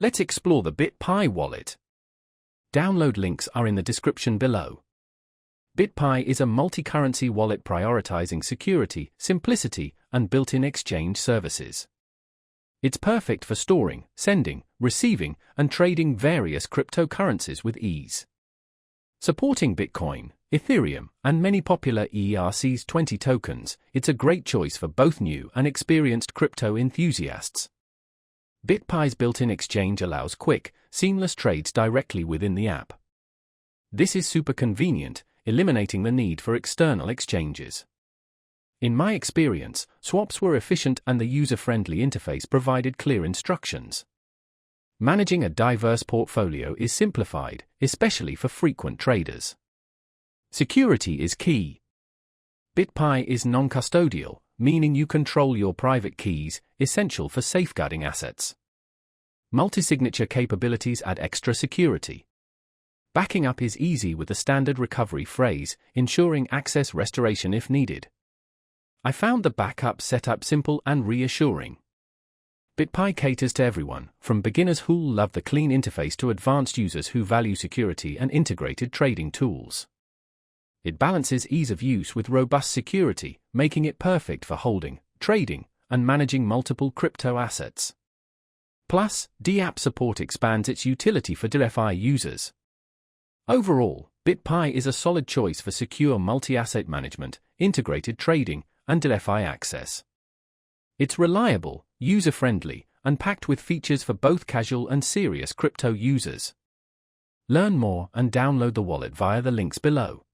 Let's explore the Bitpie wallet. Download links are in the description below. Bitpie is a multi-currency wallet prioritizing security, simplicity, and built-in exchange services. It's perfect for storing, sending, receiving, and trading various cryptocurrencies with ease. Supporting Bitcoin, Ethereum, and many popular ERC20 tokens, it's a great choice for both new and experienced crypto enthusiasts. Bitpie's built-in exchange allows quick, seamless trades directly within the app. This is super convenient, eliminating the need for external exchanges. In my experience, swaps were efficient and the user-friendly interface provided clear instructions. Managing a diverse portfolio is simplified, especially for frequent traders. Security is key. Bitpie is non-custodial, meaning you control your private keys, essential for safeguarding assets. Multi-signature capabilities add extra security. Backing up is easy with the standard recovery phrase, ensuring access restoration if needed. I found the backup setup simple and reassuring. Bitpie caters to everyone, from beginners who love the clean interface to advanced users who value security and integrated trading tools. It balances ease of use with robust security, making it perfect for holding, trading, and managing multiple crypto assets. Plus, DApp support expands its utility for DeFi users. Overall, Bitpie is a solid choice for secure multi-asset management, integrated trading, and DeFi access. It's reliable, user-friendly, and packed with features for both casual and serious crypto users. Learn more and download the wallet via the links below.